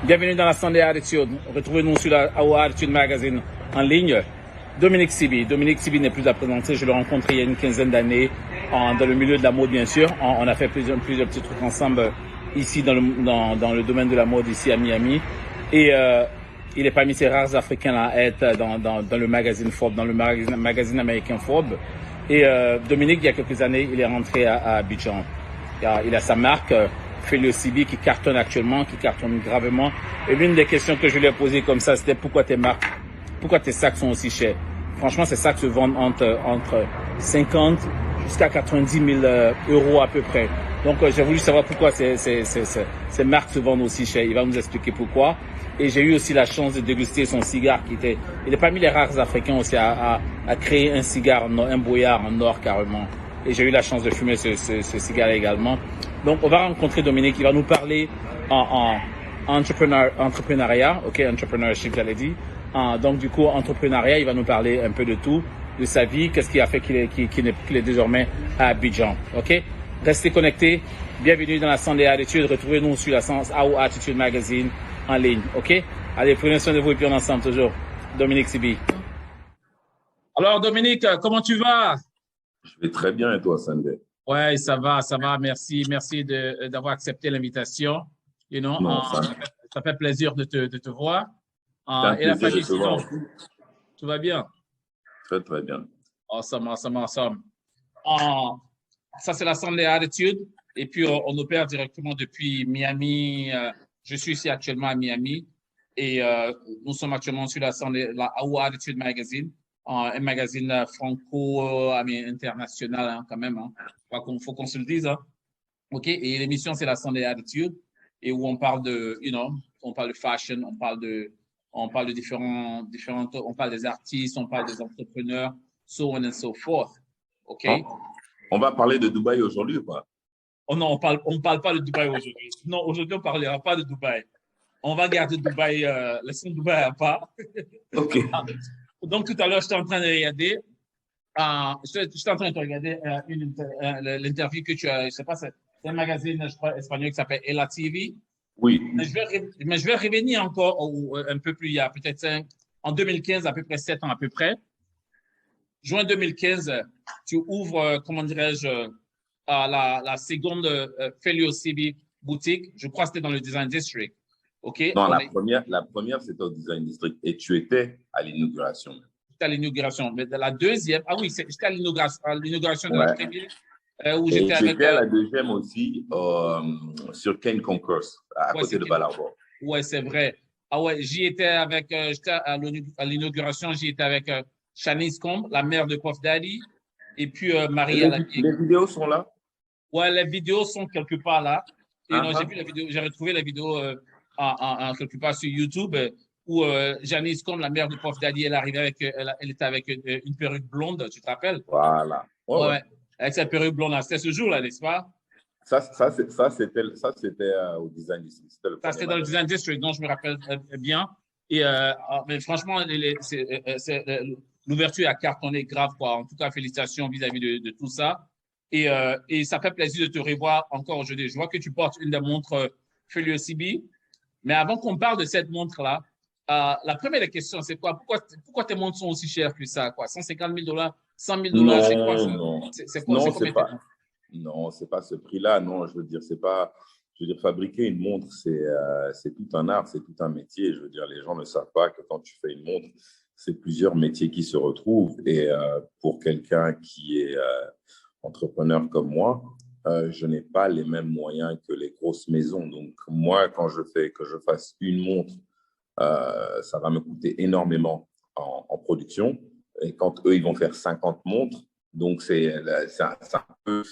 Bienvenue dans la Sunday Attitude. Retrouvez-nous sur la AO Attitude Magazine en ligne. Dominique Sibi. Dominique Sibi n'est plus à présenter. Je l'ai rencontré il y a une quinzaine d'années dans le milieu de la mode, bien sûr. On a fait plusieurs petits trucs ensemble ici dans le domaine de la mode ici à Miami. Et il est parmi ces rares Africains à être dans le magazine Forbes, dans le magazine américain Forbes. Et Dominique, il y a quelques années, il est rentré à Abidjan. Il a sa marque, Felio Sibi, qui cartonne actuellement, qui cartonne gravement. Et l'une des questions que je lui ai posées comme ça, c'était pourquoi tes sacs sont aussi chers? Franchement, ces sacs se vendent entre 50 jusqu'à 90 000 euros à peu près. Donc, j'ai voulu savoir pourquoi ces marques se vendent aussi cher. Il va nous expliquer pourquoi. Et j'ai eu aussi la chance de déguster son cigare il est parmi les rares Africains aussi à créer un cigare, un brouillard en or carrément. Et j'ai eu la chance de fumer ce cigare également. Donc, on va rencontrer Dominique. Il va nous parler en entrepreneuriat, entrepreneurship, j'allais dire. Donc, du coup, entrepreneuriat, il va nous parler un peu de tout, de sa vie, qu'est-ce qui a fait qu'il est désormais à Abidjan. OK? Restez connectés. Bienvenue dans la Sunday Attitude. Retrouvez-nous sur la AO Attitude Magazine en ligne. OK? Allez, prenez soin de vous et puis on est ensemble toujours. Dominique Sibi. Alors, Dominique, comment tu vas? Je vais très bien et toi, Sunday? Ouais, ça va. Merci d'avoir accepté l'invitation. Ça fait plaisir de te voir. Et la famille, sinon, tout va bien? Très, très bien. Awesome. Ça, c'est la Sunday Attitude. Et puis, on opère directement depuis Miami. Je suis ici actuellement à Miami. Et nous sommes actuellement sur la AO Attitude Magazine. Un magazine international quand même. Faut qu'on se le dise. OK? Et l'émission, c'est la Sunday Attitude. Et où on parle de, on parle de fashion, on parle de différents, on parle des artistes, on parle des entrepreneurs, so on and so forth. OK? On va parler de Dubaï aujourd'hui ou pas? Oh non, on parle pas de Dubaï aujourd'hui. Non, aujourd'hui, on ne parlera pas de Dubaï. On va garder Dubaï, laissons Dubaï à part. OK. Donc, tout à l'heure, j'étais en train de regarder, l'interview que tu as, je ne sais pas, c'est un magazine, je crois, espagnol qui s'appelle Ella TV. Oui. Mais je vais revenir encore un peu plus, il y a peut-être en 2015, à peu près 7 ans à peu près. Juin 2015, tu ouvres, comment dirais-je, la seconde Felio Sibi boutique. Je crois que c'était dans le Design District. Okay? Non, la première, c'était au Design District et tu étais à l'inauguration. J'étais à l'inauguration. Mais de la deuxième, j'étais à l'inauguration de la première. Où j'étais avec. J'étais à la deuxième aussi, sur Kane Concourse, à côté de Ballarbor. Ouais, c'est vrai. Ah ouais, j'y étais avec, j'étais à l'inauguration, j'y étais avec Shanice Combe, la mère de Puff Daddy, et puis Marie. Les vidéos sont là? Ouais, les vidéos sont quelque part là. Et non, j'ai vu la vidéo, j'ai retrouvé la vidéo quelque part sur YouTube où Janice Combe, la mère de Puff Daddy, elle arrivait avec, elle était avec une perruque blonde, tu te rappelles? Voilà. Ouais. Avec cette perruque blonde là. C'était ce jour-là, n'est-ce pas? Ça c'était au Design District. Ça, c'était dans le Design District, donc je me rappelle bien. Et mais franchement, l'ouverture a cartonné grave, quoi. En tout cas, félicitations vis-à-vis de tout ça. Et ça fait plaisir de te revoir encore aujourd'hui. Je vois que tu portes une des montres Felio Sibi. Mais avant qu'on parle de cette montre-là, la première question, c'est quoi? Pourquoi tes montres sont aussi chères que ça, quoi? 150 000 $, 100 000 $, c'est quoi ça? C'est quoi? Non, c'est pas ce prix-là. Non, je veux dire, fabriquer une montre, c'est tout un art, c'est tout un métier. Je veux dire, les gens ne savent pas que quand tu fais une montre, c'est plusieurs métiers qui se retrouvent. Et pour quelqu'un qui est entrepreneur comme moi, je n'ai pas les mêmes moyens que les grosses maisons. Donc, moi, quand je fasse une montre, ça va me coûter énormément en production. Et quand eux, ils vont faire 50 montres, donc c'est un peu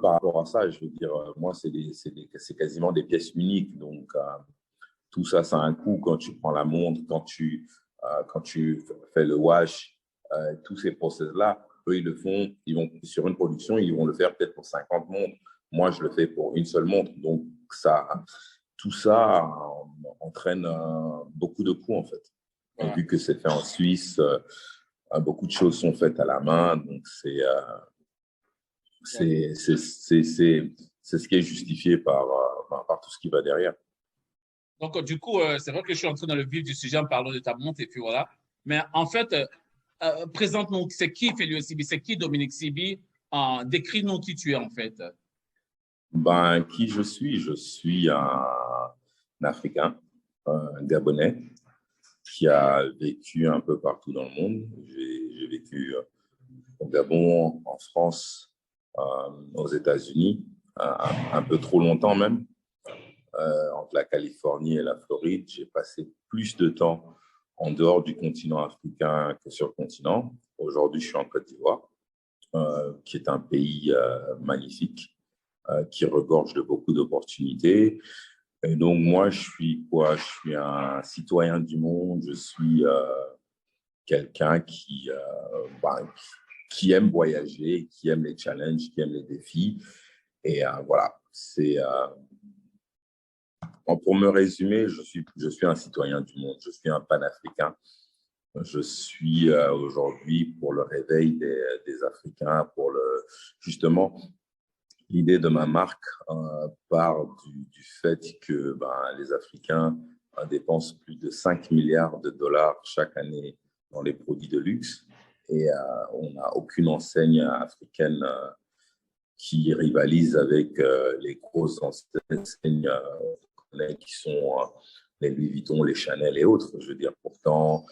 par rapport à ça. Je veux dire, moi, c'est quasiment des pièces uniques. Donc, tout ça, ça a un coût quand tu prends la montre, quand tu fais le wash, tous ces process-là. Eux, ils le font, sur une production, ils vont le faire peut-être pour 50 montres. Moi, je le fais pour une seule montre. Donc, tout ça entraîne beaucoup de coûts, en fait. Et vu que c'est fait en Suisse, beaucoup de choses sont faites à la main. Donc, c'est ce qui est justifié par tout ce qui va derrière. Donc, du coup, c'est vrai que je suis entré dans le vif du sujet en parlant de ta montre et puis voilà. Mais en fait, présente-nous, c'est qui Félix Sibi? C'est qui Dominique Sibi? Décris-nous qui tu es en fait. Ben, qui je suis? Je suis un Africain, un Gabonais, qui a vécu un peu partout dans le monde. J'ai vécu au Gabon, en France, aux États-Unis, un peu trop longtemps même. Entre la Californie et la Floride, j'ai passé plus de temps en dehors du continent africain que sur le continent. Aujourd'hui, je suis en Côte d'Ivoire, qui est un pays magnifique, qui regorge de beaucoup d'opportunités. Et donc, moi, je suis quoi? Je suis un citoyen du monde, je suis quelqu'un qui aime voyager, qui aime les challenges, qui aime les défis. Et voilà, pour me résumer, je suis un citoyen du monde, je suis un panafricain. Je suis aujourd'hui pour le réveil des Africains, justement, l'idée de ma marque part du fait que les Africains dépensent plus de 5 milliards de dollars chaque année dans les produits de luxe et on n'a aucune enseigne africaine qui rivalise avec les grosses enseignes qui sont les Louis Vuitton, les Chanel et autres. Je veux dire, pourtant,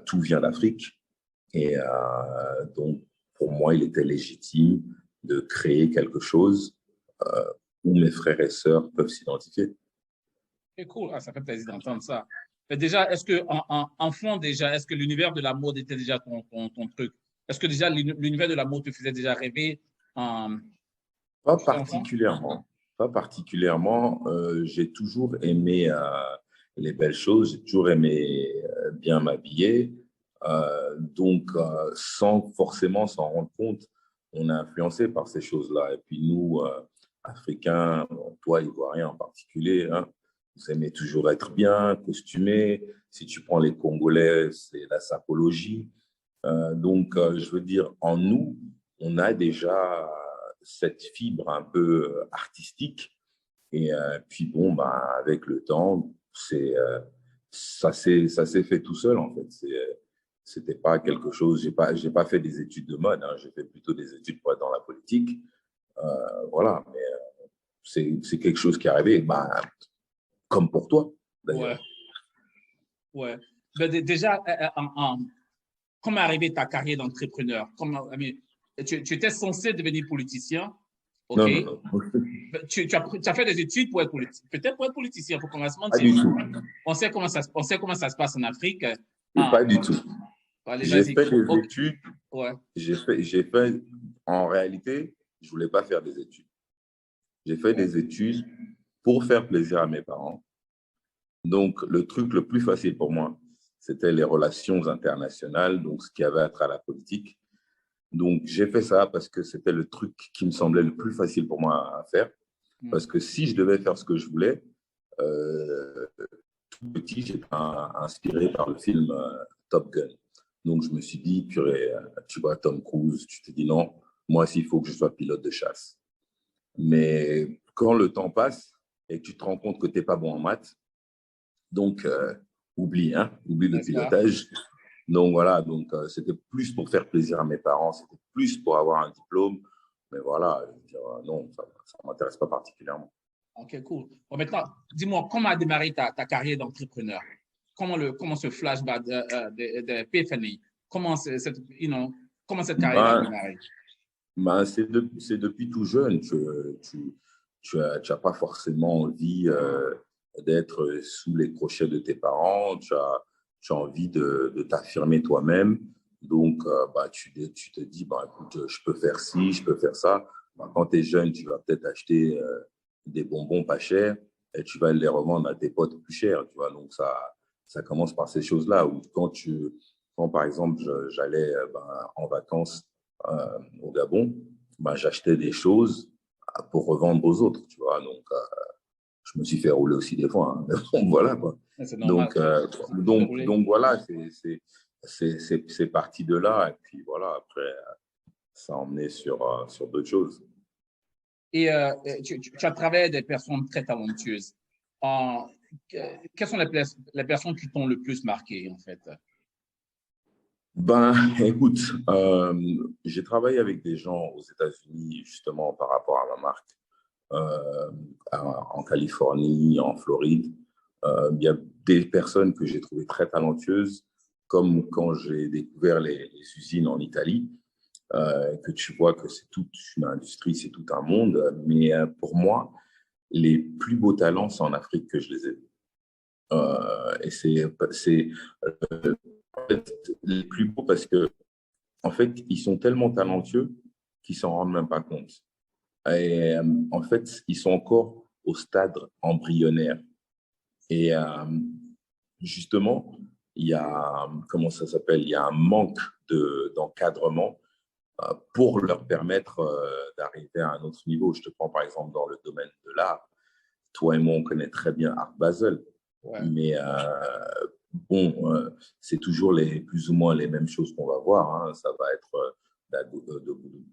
tout vient d'Afrique. Et donc, pour moi, il était légitime de créer quelque chose où mes frères et sœurs peuvent s'identifier. C'est cool, ça fait plaisir d'entendre ça. Mais déjà, est-ce que enfant déjà, est-ce que l'univers de la mode était déjà ton truc? Est-ce que déjà l'univers de la mode te faisait déjà rêver Pas particulièrement. Pas particulièrement. J'ai toujours aimé les belles choses. J'ai toujours aimé bien m'habiller. Donc, sans forcément s'en rendre compte, on est influencé par ces choses-là. Et puis nous, Africains, toi, Ivoiriens en particulier, hein, vous aimez toujours être bien, costumé. Si tu prends les Congolais, c'est la sapologie. Donc, je veux dire, en nous, on a déjà cette fibre un peu artistique. Et puis, bon, avec le temps, ça s'est fait tout seul, en fait. C'était pas quelque chose, j'ai pas fait des études de mode, hein, j'ai fait plutôt des études pour être dans la politique. Voilà, mais c'est quelque chose qui est arrivé, comme pour toi, d'ailleurs. Ouais. Ben, déjà, comment est arrivée ta carrière d'entrepreneur? Tu étais censé devenir politicien, OK? Non. Tu as fait des études pour être politicien, peut-être pour être politicien, pour commencement. Pas du tout. On sait comment ça se passe en Afrique. Pas du tout. Allez, j'ai fait des okay. études. Ouais. J'ai fait, en réalité, je voulais pas faire des études. J'ai fait des études pour faire plaisir à mes parents. Donc, le truc le plus facile pour moi, c'était les relations internationales, donc ce qui avait à travers la politique. Donc, j'ai fait ça parce que c'était le truc qui me semblait le plus facile pour moi à faire. Parce que si je devais faire ce que je voulais, tout petit, j'étais inspiré par le film Top Gun. Donc, je me suis dit, purée, tu vois Tom Cruise, tu te dis non, moi aussi, il faut que je sois pilote de chasse. Mais quand le temps passe et que tu te rends compte que tu n'es pas bon en maths, donc oublie le pilotage. Donc voilà, c'était plus pour faire plaisir à mes parents, c'était plus pour avoir un diplôme. Mais voilà, je veux dire, non, ça ne m'intéresse pas particulièrement. OK, cool. Bon, maintenant, dis-moi, comment a démarré ta carrière d'entrepreneur? Comment ce flashback d'épiphanie? Comment cette carrière a démarré? C'est depuis tout jeune. Tu n'as pas forcément envie d'être sous les crochets de tes parents. Tu as envie de t'affirmer toi-même. Donc, tu te dis, écoute, je peux faire ci, je peux faire ça. Quand tu es jeune, tu vas peut-être acheter des bonbons pas chers et tu vas les revendre à tes potes plus chers. Tu vois, donc, ça commence par ces choses-là. Ou quand par exemple, j'allais en vacances au Gabon, j'achetais des choses pour revendre aux autres. Tu vois, donc, je me suis fait rouler aussi des fois. Hein. Donc, voilà, quoi. Normal, donc voilà, c'est parti de là. Et puis voilà, après, ça a emmené sur d'autres choses. Et tu as travaillé avec des personnes très talentueuses. quelles sont les personnes qui t'ont le plus marqué, en fait? Ben, écoute, j'ai travaillé avec des gens aux États-Unis justement par rapport à ma marque, euh, en Californie, en Floride. Il y a des personnes que j'ai trouvées très talentueuses, comme quand j'ai découvert les usines en Italie, que tu vois que c'est toute une industrie, c'est tout un monde. Mais pour moi, les plus beaux talents, c'est en Afrique que je les ai vus. Et c'est en fait, les plus beaux parce que en fait, ils sont tellement talentueux qu'ils s'en rendent même pas compte. Et en fait, ils sont encore au stade embryonnaire. Et justement, il y a, comment ça s'appelle, il y a un manque d'encadrement pour leur permettre d'arriver à un autre niveau. Je te prends par exemple dans le domaine de l'art. Toi et moi, on connaît très bien Art Basel, Ouais. mais bon, c'est toujours plus ou moins les mêmes choses qu'on va voir. Hein. Ça va être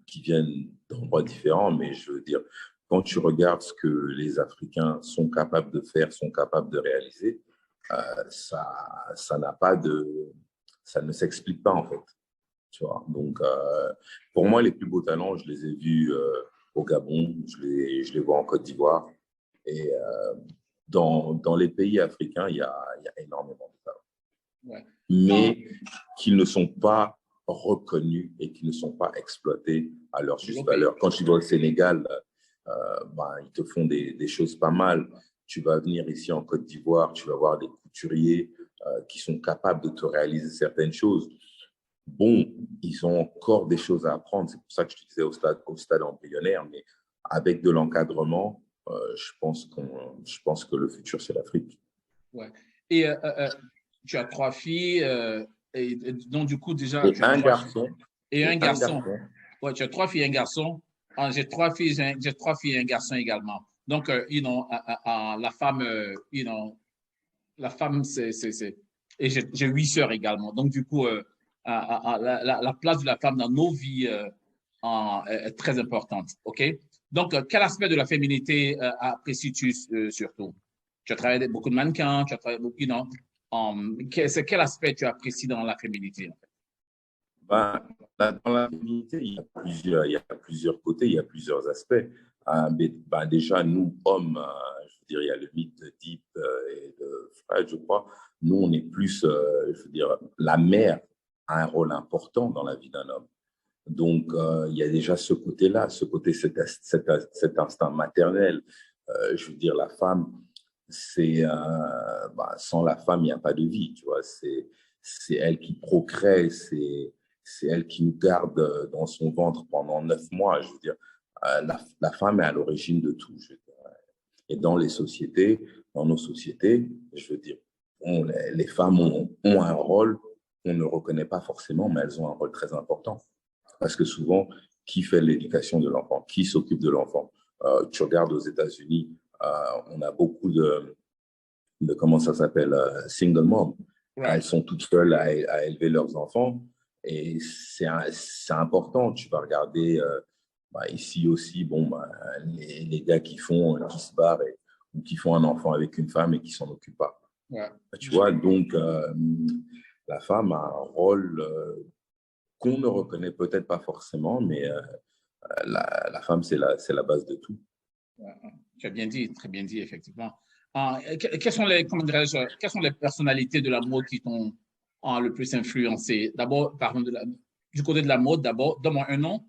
qui viennent d'endroits différents, mais je veux dire, quand tu regardes ce que les Africains sont capables de faire, sont capables de réaliser, ça n'a pas ça ne s'explique pas en fait. Tu vois. Donc, pour moi, les plus beaux talents, je les ai vus au Gabon, je les vois en Côte d'Ivoire. Et dans les pays africains, il y a énormément de talents. Ouais. Mais qu'ils ne sont pas reconnus et qui ne sont pas exploités à leur juste valeur. Quand tu vas au Sénégal, ils te font des choses pas mal. Tu vas venir ici en Côte d'Ivoire, tu vas voir des couturiers qui sont capables de te réaliser certaines choses. Bon, ils ont encore des choses à apprendre. C'est pour ça que je te disais au stade embryonnaire, mais avec de l'encadrement, je pense que le futur, c'est l'Afrique. Ouais. Et tu as 3 filles, et donc du coup, déjà, Et tu as un 3 filles garçon. et un Et un garçon. garçon. Ouais, tu as 3 filles et un garçon. Ah, j'ai 3 filles, j'ai 3 filles et un garçon également. Donc, la femme, la femme, et j'ai 8 sœurs également. Donc, du coup, la place de la femme dans nos vies est très importante. OK? Donc, quel aspect de la féminité apprécies-tu surtout? Tu as travaillé avec beaucoup de mannequins, tu as travaillé beaucoup, non? C'est quel aspect tu apprécies dans la féminité? Ben, dans la féminité, il y a plusieurs côtés, il y a plusieurs aspects. Mais, ben, déjà, nous, hommes, je veux dire, il y a le mythe de Deep et de Fred, je crois. Nous, on est plus, je veux dire, la mère a un rôle important dans la vie d'un homme. Donc, il y a déjà ce côté-là, ce côté, cet instinct maternel. Je veux dire, la femme, sans la femme, il n'y a pas de vie, tu vois. C'est elle qui procrée, c'est elle qui nous garde dans son ventre pendant 9 mois. Je veux dire, la femme est à l'origine de tout. Je veux dire. Et dans les sociétés, dans nos sociétés, je veux dire, les femmes ont un rôle qu'on ne reconnaît pas forcément, mais elles ont un rôle très important. Parce que souvent, qui fait l'éducation de l'enfant? Qui s'occupe de l'enfant? Tu regardes aux États-Unis, on a beaucoup comment ça s'appelle, single mom. Ouais. Elles sont toutes seules à élever leurs enfants. Et c'est important. Tu vas regarder ici aussi, bon, les gars qui se barrent ou qui font un enfant avec une femme et qui s'en occupent pas. Ouais. Tu vois, donc la femme a un rôle qu'on ne reconnaît peut-être pas forcément, mais la femme, c'est la base de tout. Ouais. Tu as bien dit, très bien dit, effectivement. Quelles sont quelles sont les personnalités de la mode qui t'ont le plus influencé? D'abord, par exemple, du côté de la mode, d'abord, donne-moi un nom.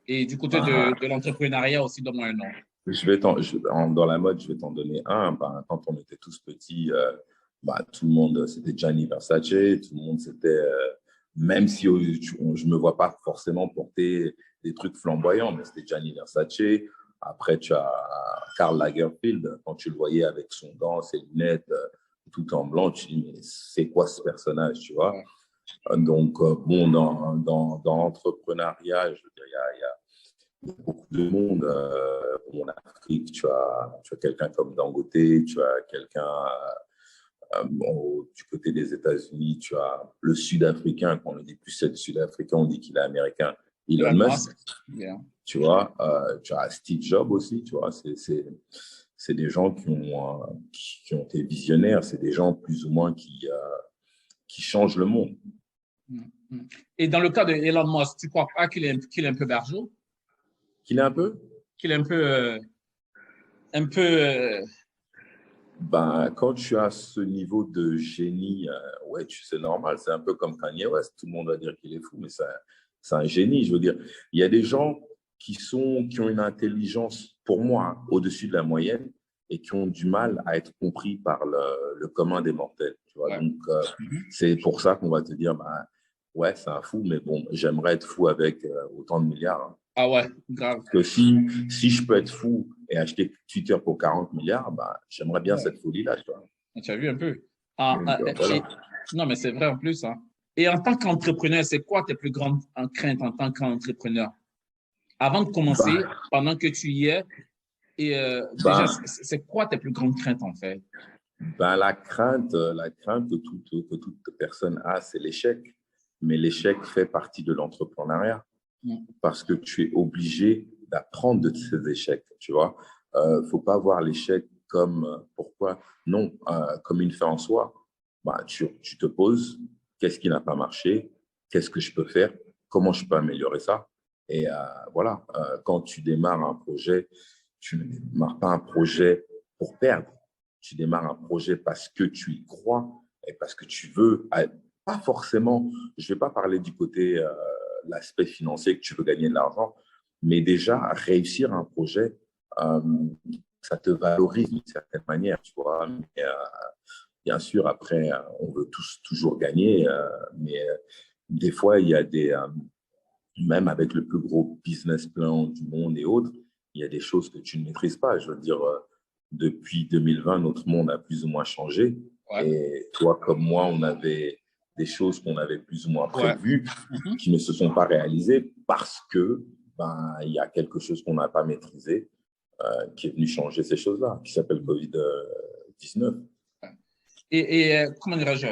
Et du côté de l'entrepreneuriat aussi, donne-moi un nom. Dans la mode, je vais t'en donner un. Ben, quand on était tous petits, tout le monde, c'était Gianni Versace. Tout le monde, c'était, même si je ne me vois pas forcément porter des trucs flamboyants, mais c'était Gianni Versace. Après, tu as Karl Lagerfeld. Quand tu le voyais avec son gant, ses lunettes, tout en blanc, tu te dis, mais c'est quoi ce personnage, tu vois? Ouais. Donc, bon, dans l'entrepreneuriat, je veux dire, il y a beaucoup de monde. En Afrique, tu as quelqu'un comme Dangote, tu as quelqu'un du côté des États-Unis, tu as le Sud-Africain, quand on ne dit plus c'est le Sud-Africain, on dit qu'il est américain, Elon Musk. Yeah. Tu vois, tu as Steve Jobs aussi, tu vois, c'est des gens qui ont été visionnaires, c'est des gens plus ou moins qui changent le monde. Et dans le cas de Elon Musk, tu ne crois pas qu'il est un peu barjot? Qu'il est un peu? Qu'il est un peu Ben, quand tu as ce niveau de génie, ouais, c'est normal. C'est un peu comme Kanye West. Tout le monde va dire qu'il est fou, mais c'est un génie. Je veux dire, il y a des gens qui ont une intelligence, pour moi, hein, au-dessus de la moyenne et qui ont du mal à être compris par le commun des mortels. Tu vois? ouais. Donc, c'est pour ça qu'on va te dire, ben, ouais, c'est un fou, mais bon, j'aimerais être fou avec autant de milliards. Hein. Ah ouais, grave. Parce que si je peux être fou et acheter Twitter pour 40 milliards, bah, j'aimerais bien cette folie-là. Tu as vu un peu. Voilà. Non, mais c'est vrai en plus. Hein. Et en tant qu'entrepreneur, c'est quoi tes plus grandes craintes en tant qu'entrepreneur? Avant de commencer, pendant que tu y es, et déjà, c'est quoi tes plus grandes craintes en fait? La crainte que toute personne a, c'est l'échec. Mais l'échec fait partie de l'entrepreneuriat parce que tu es obligé d'apprendre de ces échecs. Tu vois, faut pas voir l'échec comme pourquoi non, comme une fin en soi. Bah, tu te poses, qu'est-ce qui n'a pas marché, qu'est-ce que je peux faire, comment je peux améliorer ça. Et voilà, quand tu démarres un projet, tu ne démarres pas un projet pour perdre. Tu démarres un projet parce que tu y crois et parce que tu veux, pas forcément, je ne vais pas parler du côté, l'aspect financier, que tu veux gagner de l'argent, mais déjà, réussir un projet, ça te valorise d'une certaine manière, tu vois. Mais, bien sûr, après, on veut tous toujours gagner, mais des fois, il y a même avec le plus gros business plan du monde et autres, il y a des choses que tu ne maîtrises pas. Je veux dire, depuis 2020, notre monde a plus ou moins changé. Ouais. Et toi, comme moi, on avait des choses qu'on avait plus ou moins prévues qui ne se sont pas réalisées parce que il y a quelque chose qu'on n'a pas maîtrisé qui est venu changer ces choses-là, qui s'appelle Covid-19. Et comment dirais-je?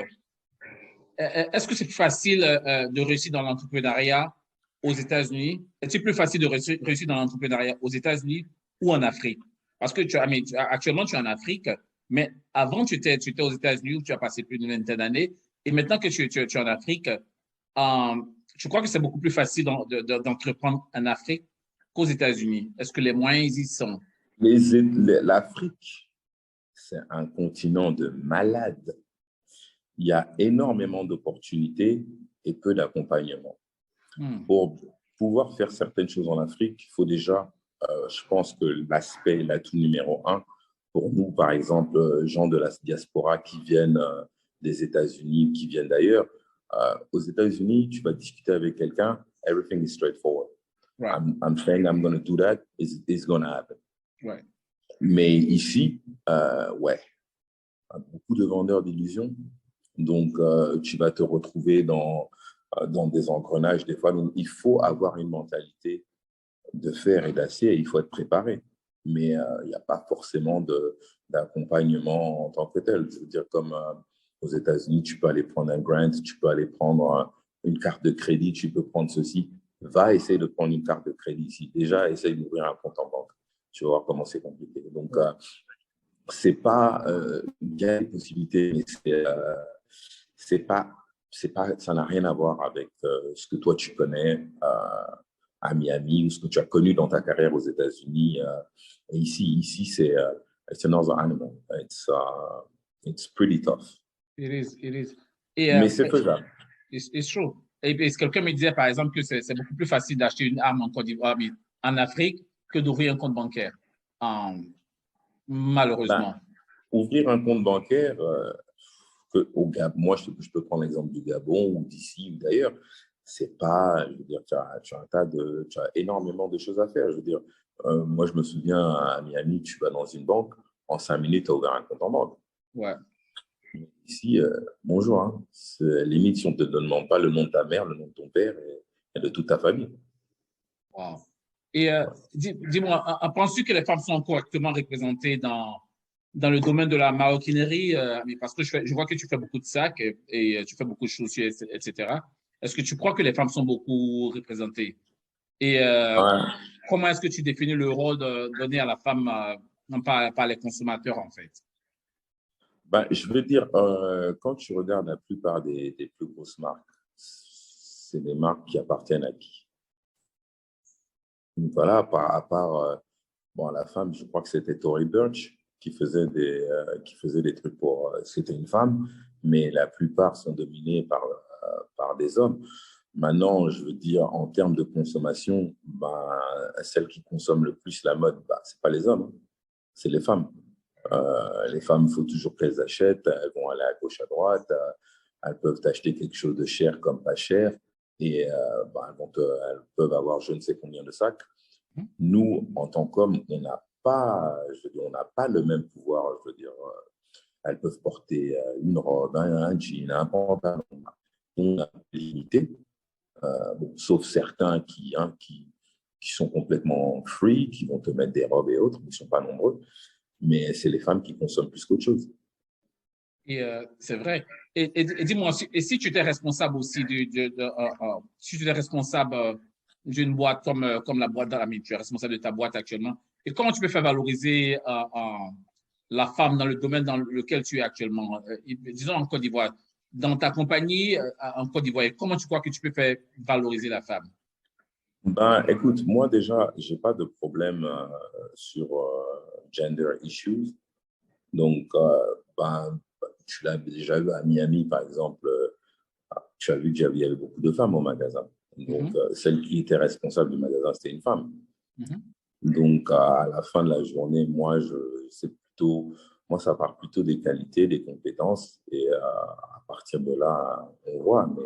Est-ce que c'est plus facile de réussir dans l'entrepreneuriat aux États-Unis? Est-ce plus facile de réussir dans l'entrepreneuriat aux États-Unis ou en Afrique? Parce que actuellement, tu es en Afrique, mais avant, tu étais aux États-Unis où tu as passé plus d'une vingtaine d'années. Et maintenant que tu es en Afrique, je crois que c'est beaucoup plus facile d'entreprendre en Afrique qu'aux États-Unis. Est-ce que les moyens y sont? L'Afrique, c'est un continent de malades. Il y a énormément d'opportunités et peu d'accompagnement. Pour pouvoir faire certaines choses en Afrique, il faut déjà, je pense que l'atout numéro un, pour nous, par exemple, gens de la diaspora qui viennent des États-Unis, qui viennent d'ailleurs, aux États-Unis, tu vas discuter avec quelqu'un, everything is straightforward. Right. I'm saying I'm going to do that, it's going to happen. Right. Mais ici, ouais, beaucoup de vendeurs d'illusions. Donc, tu vas te retrouver dans des engrenages des fois. Donc, il faut avoir une mentalité de fer et d'acier. Il faut être préparé. Mais il n'y a pas forcément d'accompagnement en tant que tel. Je veux dire, comme aux États-Unis, tu peux aller prendre un grant, tu peux aller prendre une carte de crédit, tu peux prendre ceci. Va essayer de prendre une carte de crédit ici. Déjà, essaye d'ouvrir un compte en banque. Tu vas voir comment c'est compliqué. Donc, c'est pas bien des possibilités, mais ça n'a rien à voir avec ce que toi tu connais à Miami ou ce que tu as connu dans ta carrière aux États-Unis. Et ici c'est it's another animal. It's pretty tough. It is. Mais c'est faisable. It's true. Et quelqu'un me disait par exemple que c'est beaucoup plus facile d'acheter une arme en Côte d'Ivoire, mais en Afrique, que d'ouvrir un compte bancaire. Malheureusement. Ouvrir un compte bancaire, moi, je peux prendre l'exemple du Gabon ou d'ici ou d'ailleurs. C'est pas, je veux dire, tu as énormément de choses à faire. Je veux dire, moi, je me souviens à Miami, tu vas dans une banque, en 5 minutes, tu as ouvert un compte en banque. Ouais. Ici, bonjour. Hein. Limite, si on ne te demande pas le nom de ta mère, le nom de ton père et de toute ta famille. Wow. Et dis-moi, penses-tu que les femmes sont correctement représentées dans le domaine de la maroquinerie, parce que je vois que tu fais beaucoup de sacs et tu fais beaucoup de chaussures, etc. Est-ce que tu crois que les femmes sont beaucoup représentées? Et comment est-ce que tu définis le rôle donné à la femme non, par les consommateurs, en fait? Ben, je veux dire, quand tu regardes la plupart des plus grosses marques, c'est des marques qui appartiennent à qui? Donc voilà, à part bon, la femme, je crois que c'était Tory Burch qui faisait des trucs pour. C'était une femme, mais la plupart sont dominés par des hommes. Maintenant, je veux dire, en termes de consommation, ben, celles qui consomment le plus la mode, ben, ce n'est pas les hommes, c'est les femmes. Les femmes, il faut toujours qu'elles achètent, elles vont aller à gauche, à droite, elles peuvent acheter quelque chose de cher comme pas cher, et ben, elles peuvent avoir je ne sais combien de sacs. Nous, en tant qu'hommes, on n'a pas, je veux dire, on n'a pas le même pouvoir. Je veux dire, elles peuvent porter une robe, un jean, un pantalon. On a limité, bon, sauf certains qui sont complètement free, qui vont te mettre des robes et autres, ils ne sont pas nombreux. Mais c'est les femmes qui consomment plus qu'autre chose. Et c'est vrai. Et dis-moi, si tu étais responsable aussi si tu étais responsable d'une boîte comme la boîte d'Aramid, tu es responsable de ta boîte actuellement, et comment tu peux faire valoriser la femme dans le domaine dans lequel tu es actuellement, disons en Côte d'Ivoire, dans ta compagnie en Côte d'Ivoire, comment tu crois que tu peux faire valoriser la femme? Ben, écoute, moi déjà, j'ai pas de problème sur gender issues. Donc, ben, tu l'as déjà vu à Miami, par exemple, tu as vu qu'il y avait beaucoup de femmes au magasin. Donc, celle qui était responsable du magasin, c'était une femme. Donc, à la fin de la journée, moi, ça part plutôt des qualités, des compétences. Et à partir de là, on voit. Mais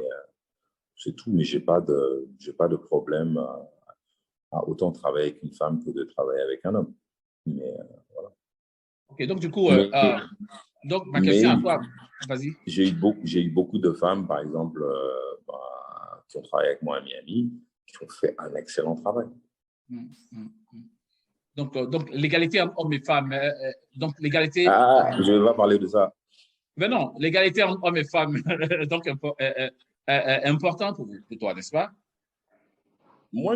c'est tout. Mais j'ai pas de problème à autant travailler avec une femme que de travailler avec un homme. Mais voilà. OK, donc du coup, Mais, donc ma question mais à toi, vas-y. j'ai eu beaucoup de femmes, par exemple, qui ont travaillé avec moi à Miami, qui ont fait un excellent travail. Hum, hum, hum. Donc l'égalité entre hommes et femmes, donc l'égalité. Ah, je ne vais pas parler de ça. Mais non, l'égalité entre hommes et femmes, donc important pour vous, pour toi, n'est-ce pas? Moi,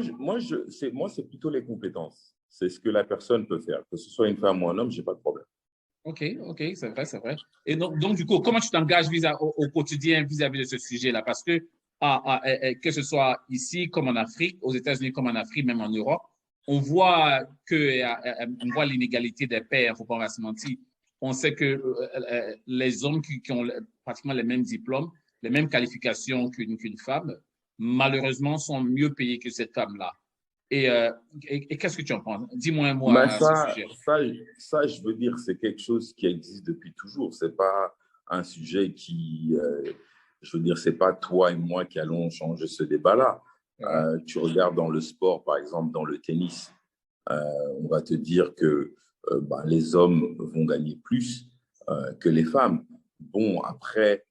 c'est plutôt les compétences. C'est ce que la personne peut faire. Que ce soit une femme ou un homme, j'ai pas de problème. OK, OK, c'est vrai, c'est vrai. Et donc du coup, comment tu t'engages au quotidien vis-à-vis de ce sujet-là? Parce que que ce soit ici comme en Afrique, aux États-Unis comme en Afrique, même en Europe, on voit on voit l'inégalité des pairs, il ne faut pas se mentir. On sait que les hommes qui ont pratiquement les mêmes diplômes, les mêmes qualifications qu'une femme, malheureusement, sont mieux payés que cette femme-là. Et qu'est-ce que tu en penses? Dis-moi un mot Mais à ce sujet. je veux dire, c'est quelque chose qui existe depuis toujours. C'est pas un sujet qui, je veux dire, c'est pas toi et moi qui allons changer ce débat-là. Tu regardes dans le sport, par exemple, dans le tennis, on va te dire que bah, les hommes vont gagner plus que les femmes. Bon, après,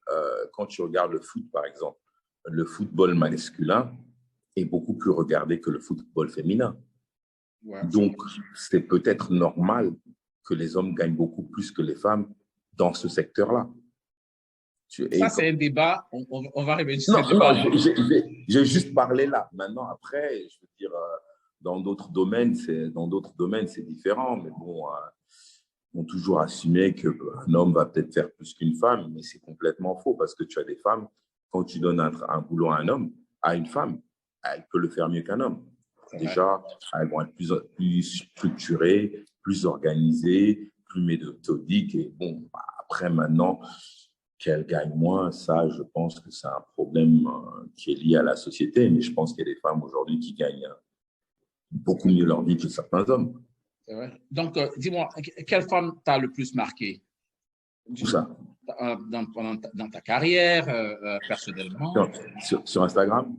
quand tu regardes le foot, par exemple, le football masculin est beaucoup plus regardé que le football féminin. Ouais. Donc, c'est peut-être normal que les hommes gagnent beaucoup plus que les femmes dans ce secteur-là. Ça, c'est un débat. On va revenir sur Non, ce débat. j'ai juste parlé là. Maintenant, après, je veux dire, dans d'autres domaines, c'est différent. Mais bon, on toujours assumé qu'un homme va peut-être faire plus qu'une femme, mais c'est complètement faux parce que tu as des femmes, quand tu donnes un boulot à un homme, à une femme, elle peut le faire mieux qu'un homme. Déjà, elles vont être plus structurées, plus organisées, plus méthodiques. Et bon, après, maintenant, qu'elles gagnent moins, ça, je pense que c'est un problème qui est lié à la société. Mais je pense qu'il y a des femmes aujourd'hui qui gagnent beaucoup mieux leur vie que certains hommes. C'est vrai. Donc, dis-moi, quelle femme t'a le plus marqué Tout ça. Dans ta carrière, personnellement? Sur Instagram?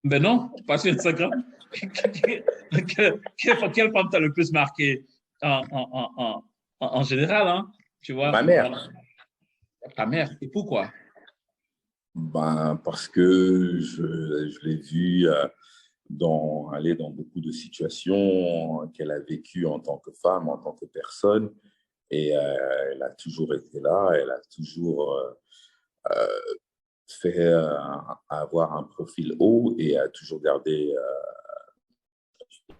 Ben non, pas sur Instagram. Quelle femme t'a le plus marqué en général, hein? Tu vois? Ma mère. Ta mère. Et pourquoi? Ben, parce que je l'ai vue aller dans beaucoup de situations qu'elle a vécues en tant que femme, en tant que personne. Et elle a toujours été là, elle a toujours euh, fait avoir un profil haut et a toujours gardé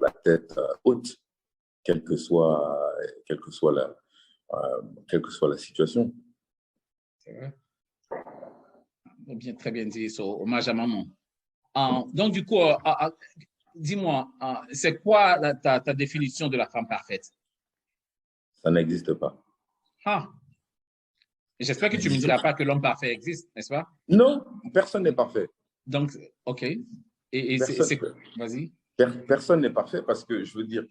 la tête haute. quelle que soit, quelle que soit quelle que soit la situation. C'est vrai. Bien, très bien dit, so, hommage à maman. Donc, du coup, dis-moi, c'est quoi ta définition de la femme parfaite? Ça n'existe pas. Ah, j'espère que tu ne me diras pas que l'homme parfait existe, n'est-ce pas? Non, personne n'est parfait. Donc, OK. Et vas-y. Personne n'est parfait parce que, je veux dire,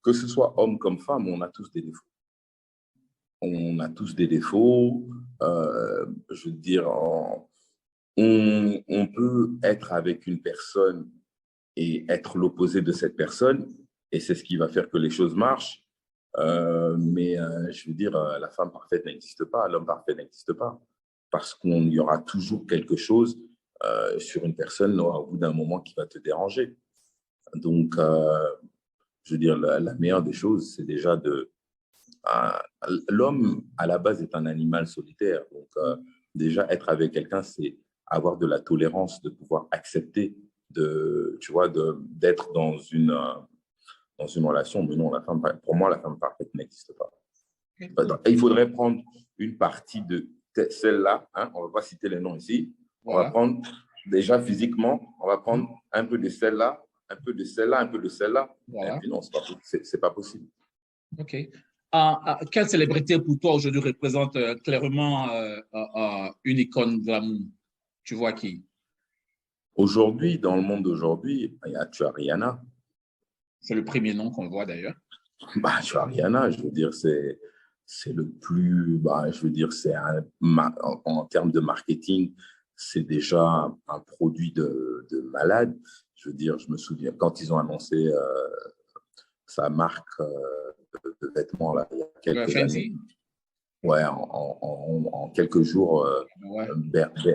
que ce soit homme comme femme, on a tous des défauts. On a tous des défauts. Je veux dire, on peut être avec une personne et être l'opposé de cette personne, et c'est ce qui va faire que les choses marchent. Mais je veux dire, la femme parfaite n'existe pas, l'homme parfait n'existe pas, parce qu'il y aura toujours quelque chose sur une personne au bout d'un moment qui va te déranger. Donc, je veux dire, la meilleure des choses, c'est déjà l'homme, à la base, est un animal solitaire. Donc, déjà, être avec quelqu'un, c'est avoir de la tolérance, de pouvoir accepter, tu vois, d'être dans une relation. Mais non, pour moi, la femme parfaite n'existe pas. Il faudrait prendre une partie de celle-là, hein, on ne va pas citer les noms ici, voilà. On va prendre déjà physiquement, on va prendre un peu de celle-là, un peu de celle-là, un peu de celle-là. Voilà. Et puis non, c'est pas possible. OK. Quelle célébrité pour toi aujourd'hui représente clairement une icône de l'amour? Tu vois qui? Aujourd'hui, dans le monde d'aujourd'hui, tu as Rihanna. C'est le premier nom qu'on voit d'ailleurs. Tu as Rihanna, je veux dire, c'est le plus, je veux dire, en termes de marketing, c'est déjà un produit de malade. Je veux dire, je me souviens quand ils ont annoncé sa marque de vêtements là, il y a quelques années. Ouais, en quelques jours,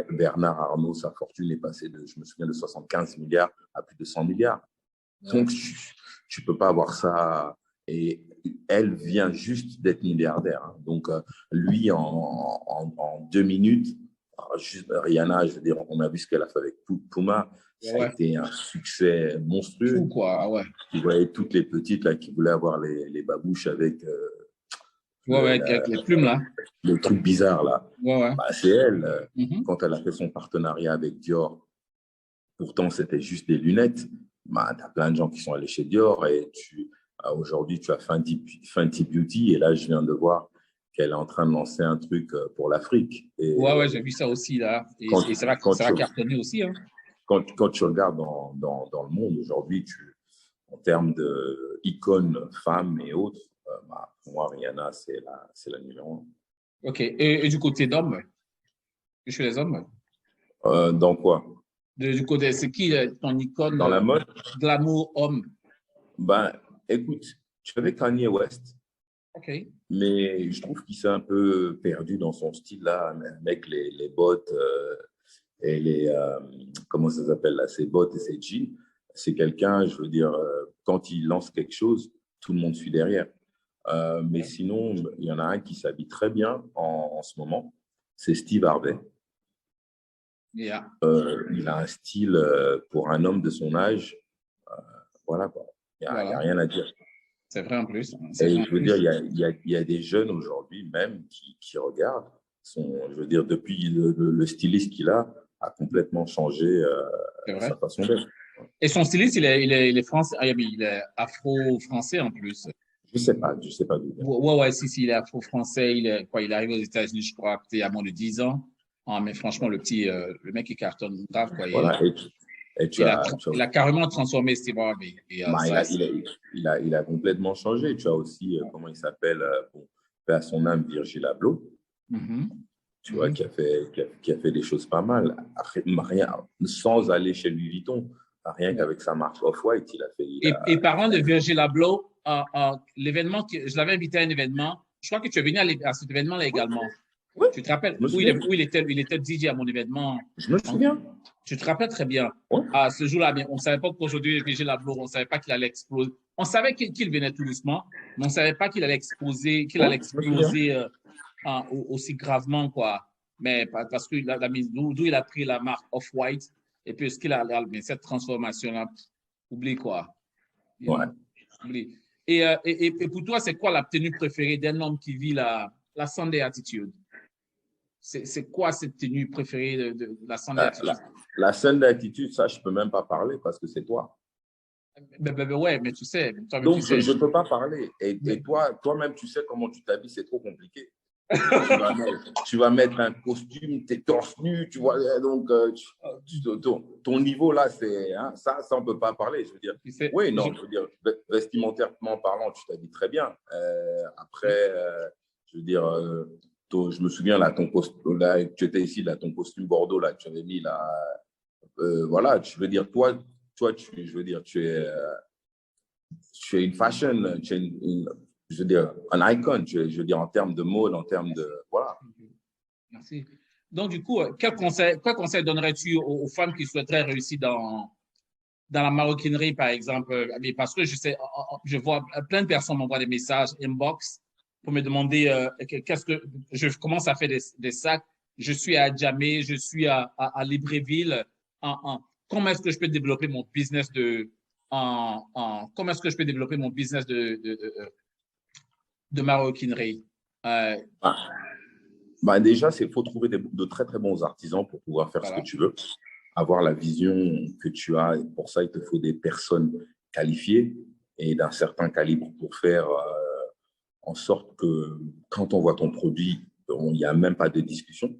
Bernard Arnault, sa fortune est passée je me souviens, de 75 milliards à plus de 100 milliards. Ouais. Donc, tu ne peux pas avoir ça. Et elle vient juste d'être milliardaire. Hein. Donc, lui, en 2 minutes, Rihanna, je veux dire, on a vu ce qu'elle a fait avec Puma. Ça a été un succès monstrueux. Fou, quoi, ouais. Tu voyais toutes les petites là, qui voulaient avoir les babouches avec... avec les plumes, là. Le truc bizarre, là. Ouais. C'est elle. Quand elle a fait son partenariat avec Dior, pourtant, c'était juste des lunettes. Tu as plein de gens qui sont allés chez Dior et aujourd'hui, tu as Fenty Beauty. Et là, je viens de voir qu'elle est en train de lancer un truc pour l'Afrique. Ouais, j'ai vu ça aussi, là. Et ça va cartonner aussi, hein. Quand tu regardes dans le monde aujourd'hui, en termes d'icônes, femmes et autres, pour moi, Rihanna, c'est la numéro 1. OK. Et du côté d'hommes? Chez les hommes? Dans quoi? Du côté, c'est qui ton icône? Dans la mode? Glamour homme. Écoute, tu avais Kanye West. OK. Mais je trouve qu'il s'est un peu perdu dans son style là, avec les bottes et comment ça s'appelle là, ses bottes et ses jeans. C'est quelqu'un, je veux dire, quand il lance quelque chose, tout le monde suit derrière. Mais sinon, il y en a un qui s'habille très bien en ce moment, c'est Steve Harvey. Yeah. Il a un style pour un homme de son âge. Voilà quoi. Il n'y a rien à dire. C'est vrai en plus. Et je veux dire, il y a des jeunes aujourd'hui même qui regardent. Je veux dire, depuis le styliste qu'il a complètement changé sa façon d'être. Et son styliste, il est français, il est afro-français en plus. Je sais pas d'où. Ouais, si, il est afro-français. Il arrive aux États-Unis, je crois, il y a moins de 10 ans. Mais franchement, le mec, il cartonne grave, quoi. Voilà, il a carrément transformé Steve Harvey. Il a complètement changé. Tu as aussi, comment il s'appelle, à son âme, Virgil Abloh, tu vois, qui a fait des choses pas mal. Rien, sans aller chez Louis Vuitton, rien qu'avec sa marque Off-White, il a fait... Et parlant de Virgil Abloh, l'événement, je l'avais invité à un événement. Je crois que tu es venu à cet événement-là également. Oui. Tu te rappelles où il était DJ à mon événement? Je me souviens. Tu te rappelles très bien. Oui. Ce jour-là, on ne savait pas qu'aujourd'hui, Virgil Abloh, on ne savait pas qu'il allait exploser. On savait qu'il venait tout doucement, mais on ne savait pas qu'il allait exploser, aussi gravement, quoi. Mais parce que d'où il a pris la marque Off-White, et puis ce qu'il a cette transformation-là, oublie quoi. Ouais. Oublie. Et pour toi, c'est quoi la tenue préférée d'un homme qui vit la Sunday Attitude? C'est quoi cette tenue préférée de la Sunday Attitude? La Sunday Attitude, ça, je ne peux même pas parler parce que c'est toi. Ouais, mais tu sais. Donc, je ne peux pas parler. Et toi-même, tu sais comment tu t'habilles, c'est trop compliqué. tu vas mettre un costume, tu es torse nu, tu vois. Donc, ton niveau là, c'est ça, on ne peut pas parler. Je veux dire, je veux dire, vestimentairement parlant, tu t'habilles très bien. Après, je veux dire, je me souviens là, là, tu étais ici, là, ton costume Bordeaux là, tu avais mis là. Voilà, je veux dire, toi, je veux dire, tu es une fashion, tu es je veux dire, un icon, je veux dire, en termes de mode, en termes de… Voilà. Merci. Donc, du coup, quel conseil donnerais-tu aux femmes qui souhaiteraient réussir dans la maroquinerie, par exemple? Parce que je vois plein de personnes m'envoient des messages inbox pour me demander qu'est-ce que… Je commence à faire des sacs. Je suis à Djamé, je suis à Libreville. Comment est-ce que je peux développer mon business comment est-ce que je peux développer mon business de maroquinerie? Déjà, il faut trouver de très, très bons artisans pour pouvoir faire ce que tu veux, avoir la vision que tu as. Et pour ça, il te faut des personnes qualifiées et d'un certain calibre pour faire en sorte que quand on voit ton produit, il n'y a même pas de discussion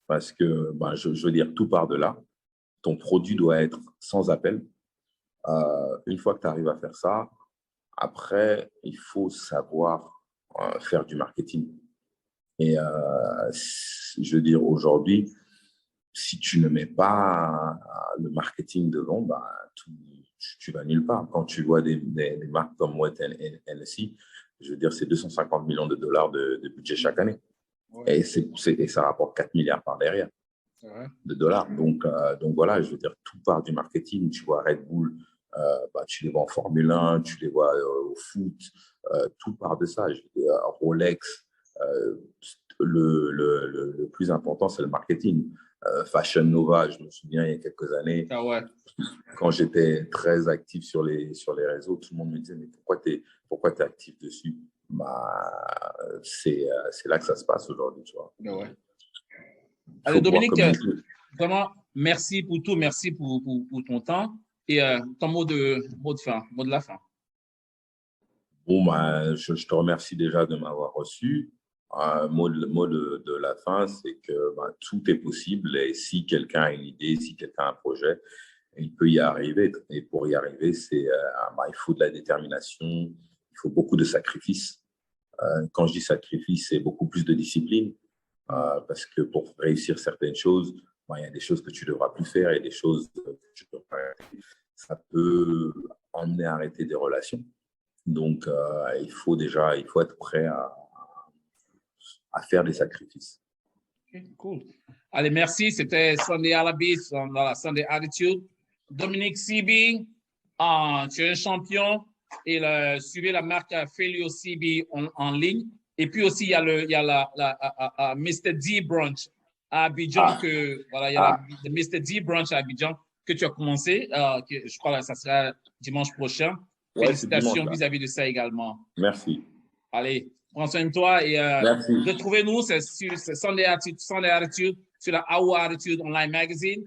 parce que, je veux dire, tout part de là. Ton produit doit être sans appel. Une fois que tu arrives à faire ça, après, il faut savoir faire du marketing. Et je veux dire, aujourd'hui, si tu ne mets pas le marketing devant, tu vas nulle part. Quand tu vois des marques comme Moet Hennessy, je veux dire, c'est 250 millions de dollars de budget chaque année. Ouais. Et ça rapporte 4 milliards par derrière de dollars. Donc voilà, je veux dire, tout part du marketing. Tu vois Red Bull, tu les vois en Formule 1, tu les vois au foot, tout part de ça. Je veux dire, Rolex, le plus important, c'est le marketing. Fashion Nova, je me souviens, il y a quelques années, quand j'étais très actif sur les réseaux, tout le monde me disait, mais pourquoi tu es actif dessus? C'est là que ça se passe aujourd'hui, tu vois. Alors, Dominique, vraiment, merci pour tout, merci pour ton temps. Et ton mot de la fin. Bon, je te remercie déjà de m'avoir reçu. Mot de la fin, c'est que tout est possible et si quelqu'un a une idée, si quelqu'un a un projet, il peut y arriver. Et pour y arriver, il faut de la détermination, il faut beaucoup de sacrifices. Quand je dis sacrifice, c'est beaucoup plus de discipline parce que pour réussir certaines choses, il y a des choses que tu ne devras plus faire et des choses que tu devras arrêter. Ça peut emmener à arrêter des relations. Donc, il faut être prêt à faire des sacrifices. Okay, cool. Allez, merci. C'était Sunday Alabis dans la Sunday Attitude. Dominique CB, tu es un champion. Et suivez la marque Felio CB en ligne. Et puis aussi, il y a la Mr. D Brunch à Abidjan. Il y a le Mr. D Brunch à Abidjan que tu as commencé. Je crois que ça sera dimanche prochain. Félicitations vis-à-vis de ça également. Merci. Allez, prends soin de toi et retrouvez-nous sur Sunday Attitude sur la Our Attitude Online Magazine.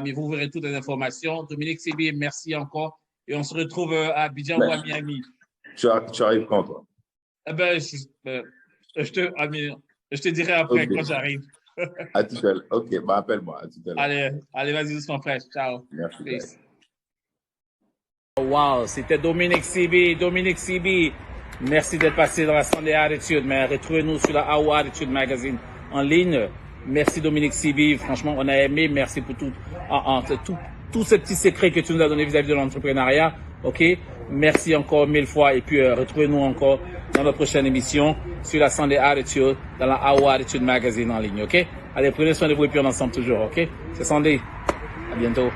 Mais vous verrez toutes les informations. Dominique CB, merci encore. Et on se retrouve à Abidjan ou à Miami. Tu arrives quand, toi? Je te dirai après quand j'arrive. À tout à l'heure. OK, appelle-moi. À tout à l'heure. Allez, vas-y, doucement, frère. Ciao. Merci. Peace. Wow, c'était Dominique CB. Dominique CB, merci d'être passé dans la Sunday Attitude. Mais retrouvez-nous sur la Our Attitude Magazine en ligne. Merci Dominique CB. Franchement, on a aimé. Merci pour tous ces petits secrets que tu nous as donnés vis-à-vis de l'entrepreneuriat. OK? Merci encore 1000 fois. Et puis, retrouvez-nous encore dans notre prochaine émission sur la Sunday Attitude, dans la Our Attitude Magazine en ligne. OK? Allez, prenez soin de vous et puis on est ensemble toujours. OK? C'est Sunday. À bientôt.